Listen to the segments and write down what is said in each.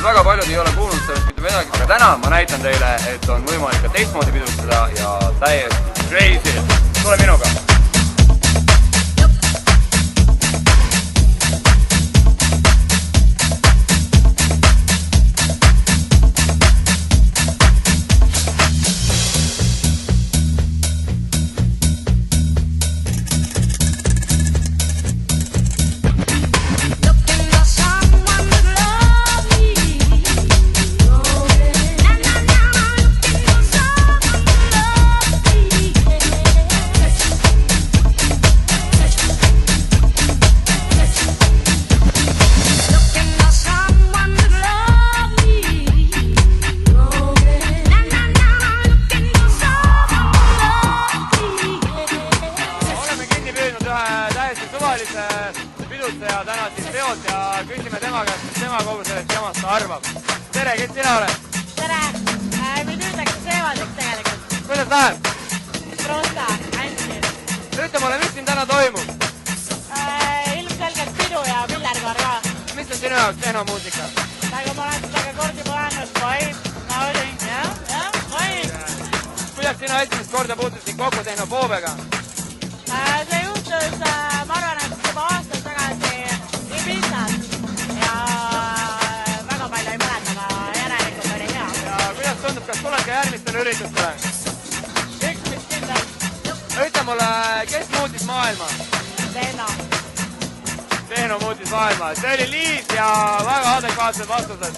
väga paljud ei ole kuulnud sellest mitte midagi, aga täna ma näitan teile, et on võimalik ka teistmoodi pidustada ja täiesti crazy. Tule minuga! Pidutseja täna siis peod ja küsime tema käest, mis tema kogu sellest jamast arvab. Tere, kes sina oled? Tere! Meil nüüdeks seevadeks tegelikult. Kuidas läheb? Prosta, hästi. Ütle mulle, mis siin täna toimub? Ilmselgelt pidu ja pillerkoor ka. Mis on sinu jaoks tehnomuusika? Nagu ma olen seda ka kordi põlenud, vaid ma olin, vaid. Kuidas sina esimest korda puutusid kokku tehnofoobiaga? See juhtus, ma arvan, et juba aastas tagasi Ibizas ja väga palju ei mäleta, aga järelikult oli hea. Ja kuidas tundub, kas tuled ka järgmistele üritustele? Üks mis kindel. Ütle mulle, kes muutis maailma? Tehno. Tehno muutis maailma. See oli Liis ja väga adekvaatsed vastused.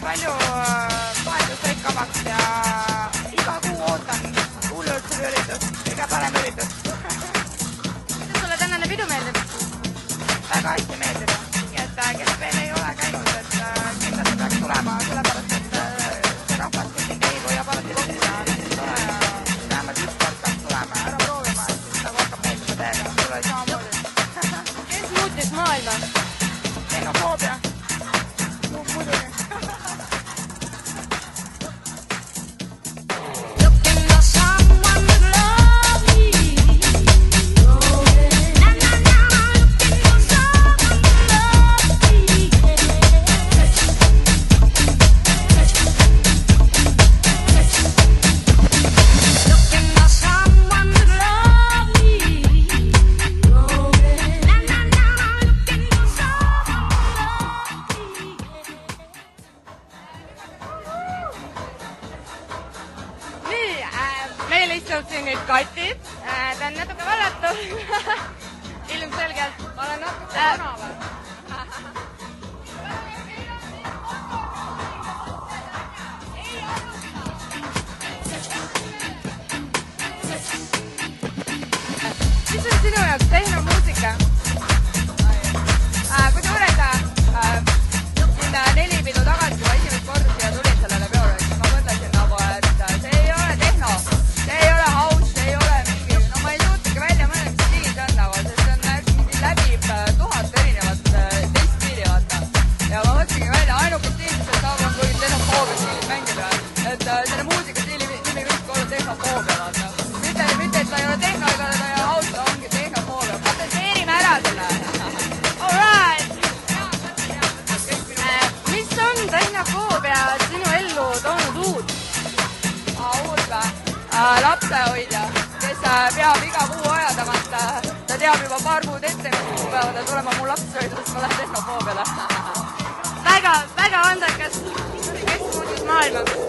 Palju vahetusveikkamaks ja iga kuu ootan hullult seda üritust, kõige parem üritus. Kuidas sulle tänane pidu meeldib? Väga hästi meeldib. Nii et kes veel ei ole käinud, et kindlasti peaks tulema, sellepärast et see rahvas kõik käib hoiab alati kokku ja tore ja vähemalt üks kord peaks tulema ära proovima, et siis nagu hakkab meeldima teega. Sulle ei samamoodi. Kes muutis maailma? Tehnofoobia. Muidugi. Meil istub siin nüüd Kati, ta on natuke vallatu, ilmselgelt, ma olen natuke tänaval. Mis on sinu jaoks tehnomuusika? Kui te uureda sinna 4 pidu tagasi, kui ma esimest korda siia tulin sellele peole, siis ma mõtlesin nagu, et see ei ole tehno. See ei ole house, see ei ole mingi, no ma ei suutagi välja mõelda, mis stiil see on nagu, sest see on mingi läbib 1000 erinevat teiststiili, vaata. Ja ma mõtlesingi välja, ainuke stiil, mis saab on kui tehnofoobia stiilis mängida. Et selle muusikastiili nimi võikski olla tehnofoobia, vaata. Mitte, et ta ei ole tehno ega ta ei ole house, ta ongi tehnofoobia. Patenteerime ära selle. Alright! Mis on tehnofoobia sinu ellu toonud uut? Uut või? Lapsehoidja, kes peab iga kuu aja tagant, ta teab juba paar kuud ette, mis kuu peavad tulema mu lapsehoidja, sest ma lähen tehnofoobiale. Väga andekas, kes muutis maailma.